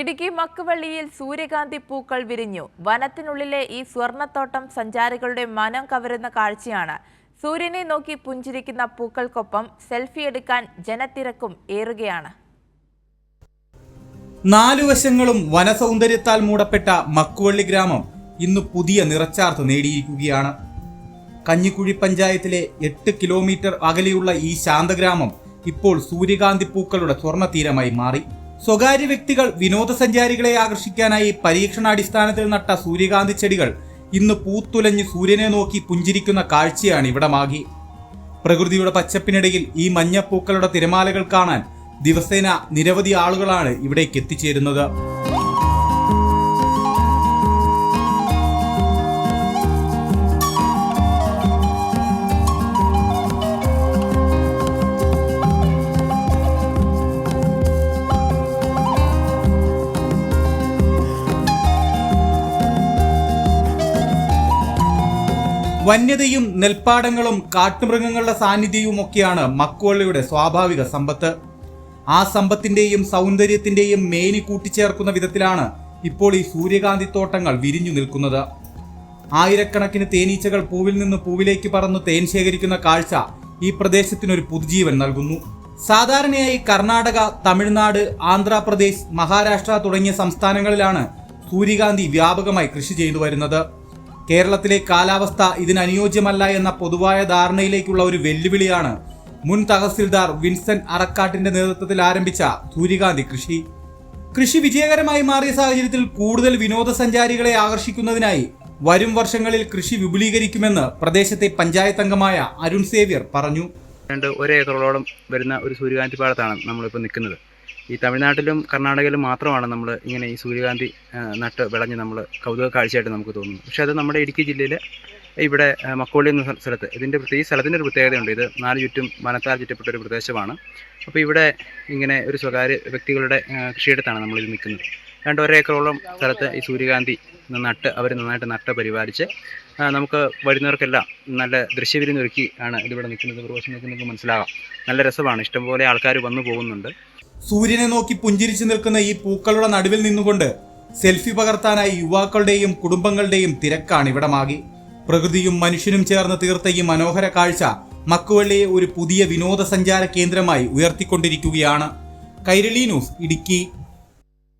ഇടുക്കി മക്കുവള്ളിയിൽ സൂര്യകാന്തി പൂക്കൾ വിരിഞ്ഞു. വനത്തിനുള്ളിലെ ഈ സ്വർണ്ണത്തോട്ടം സഞ്ചാരികളുടെ മനം കവരുന്ന കാഴ്ചയാണ്. സൂര്യനെ നോക്കി പുഞ്ചിരിക്കുന്ന പൂക്കൾക്കൊപ്പം സെൽഫി എടുക്കാൻ ജനത്തിരക്കും ഏറുകയാണ്. നാലുവശങ്ങളും വനസൗന്ദര്യത്താൽ മൂടപ്പെട്ട മക്കുവള്ളി ഗ്രാമം ഇന്ന് പുതിയ നിറച്ചാർത്ത് നേടിയിരിക്കുകയാണ്. കഞ്ഞിക്കുഴി പഞ്ചായത്തിലെ 8 കിലോമീറ്റർ അകലെയുള്ള ഈ ശാന്തഗ്രാമം ഇപ്പോൾ സൂര്യകാന്തി പൂക്കളുടെ സ്വർണ്ണ തീരമായി മാറി. സ്വകാര്യ വ്യക്തികൾ വിനോദസഞ്ചാരികളെ ആകർഷിക്കാനായി പരീക്ഷണാടിസ്ഥാനത്തിൽ നട്ട സൂര്യകാന്തി ചെടികൾ ഇന്ന് പൂത്തുലഞ്ഞ് സൂര്യനെ നോക്കി പുഞ്ചിരിക്കുന്ന കാഴ്ചയാണ് ഇവിടമാകി. പ്രകൃതിയുടെ പച്ചപ്പിനിടയിൽ ഈ മഞ്ഞപ്പൂക്കളുടെ തിരമാലകൾ കാണാൻ ദിവസേന നിരവധി ആളുകളാണ് ഇവിടേക്ക് എത്തിച്ചേരുന്നത്. വന്യതയും നെൽപ്പാടങ്ങളും കാട്ടുമൃഗങ്ങളുടെ സാന്നിധ്യവും ഒക്കെയാണ് മക്കുവള്ളിയുടെ സ്വാഭാവിക സമ്പത്ത്. ആ സമ്പത്തിന്റെയും സൗന്ദര്യത്തിന്റെയും മേനി കൂട്ടിച്ചേർക്കുന്ന വിധത്തിലാണ് ഇപ്പോൾ ഈ സൂര്യകാന്തി തോട്ടങ്ങൾ വിരിഞ്ഞു നിൽക്കുന്നത്. ആയിരക്കണക്കിന് തേനീച്ചകൾ പൂവിൽ നിന്ന് പൂവിലേക്ക് പറന്നു തേൻ ശേഖരിക്കുന്ന കാഴ്ച ഈ പ്രദേശത്തിനൊരു പുതുജീവൻ നൽകുന്നു. സാധാരണയായി കർണാടക, തമിഴ്നാട്, ആന്ധ്രാപ്രദേശ്, മഹാരാഷ്ട്ര തുടങ്ങിയ സംസ്ഥാനങ്ങളിലാണ് സൂര്യകാന്തി വ്യാപകമായി കൃഷി ചെയ്തു വരുന്നത്. കേരളത്തിലെ കാലാവസ്ഥ ഇതിനനുയോജ്യമല്ല എന്ന പൊതുവായ ധാരണയിലേക്കുള്ള ഒരു വെല്ലുവിളിയാണ് മുൻ തഹസിൽദാർ വിൻസെന്റ് അറക്കാട്ടിന്റെ നേതൃത്വത്തിൽ ആരംഭിച്ച സൂര്യകാന്തി കൃഷി വിജയകരമായി മാറിയ സാഹചര്യത്തിൽ കൂടുതൽ വിനോദസഞ്ചാരികളെ ആകർഷിക്കുന്നതിനായി വരും വർഷങ്ങളിൽ കൃഷി വിപുലീകരിക്കുമെന്ന് പ്രദേശത്തെ പഞ്ചായത്ത് അംഗമായ അരുൺ സേവ്യർ പറഞ്ഞു. 1 ഏക്കറോളം വരുന്ന ഒരു സൂര്യകാന്തി പാടത്താണ് നമ്മളിപ്പോൾ നിൽക്കുന്നത്. ഈ തമിഴ്നാട്ടിലും കർണാടകയിലും മാത്രമാണ് നമ്മൾ ഇങ്ങനെ ഈ സൂര്യകാന്തി നട്ട് വിളഞ്ഞ് നമ്മൾ കൗതുക കാഴ്ചയായിട്ട് നമുക്ക് തോന്നുന്നു. പക്ഷേ അത് നമ്മുടെ ഇടുക്കി ജില്ലയിൽ ഇവിടെ മക്കുവള്ളി എന്ന സ്ഥലത്ത് ഈ സ്ഥലത്തിൻ്റെ ഒരു പ്രത്യേകതയുണ്ട്. ഇത് 4 ചുറ്റും വനത്താൽ ചുറ്റപ്പെട്ട ഒരു പ്രദേശമാണ്. അപ്പോൾ ഇവിടെ ഇങ്ങനെ ഒരു സ്വകാര്യ വ്യക്തികളുടെ കൃഷിയിടത്താണ് നമ്മളിത് നിൽക്കുന്നത്. 1 ഏക്കറോളം സ്ഥലത്ത് ഈ സൂര്യകാന്തി അവർ നന്നായിട്ട് നട്ട് പരിപാലിച്ച് നമുക്ക് വരുന്നവർക്കെല്ലാം നല്ല ദൃശ്യവിരുന്നൊരുക്കി ആണ് ഇതിവിടെ നിൽക്കുന്നത്. പ്രവേശനം നിങ്ങൾക്ക് മനസ്സിലാകാം. നല്ല രസമാണ്. ഇഷ്ടംപോലെ ആൾക്കാർ വന്നു പോകുന്നുണ്ട്. സൂര്യനെ നോക്കി പുഞ്ചിരിച്ചു നിൽക്കുന്ന ഈ പൂക്കളുടെ നടുവിൽ നിന്നുകൊണ്ട് സെൽഫി പകർത്താനായി യുവാക്കളുടെയും കുടുംബങ്ങളുടെയും തിരക്കാണ് ഇവിടമാകി. പ്രകൃതിയും മനുഷ്യനും ചേർന്ന് തീർത്ത ഈ മനോഹര കാഴ്ച മക്കുവള്ളിയെ ഒരു പുതിയ വിനോദസഞ്ചാര കേന്ദ്രമായി ഉയർത്തിക്കൊണ്ടിരിക്കുകയാണ്. കൈരളി ന്യൂസ്, ഇടുക്കി.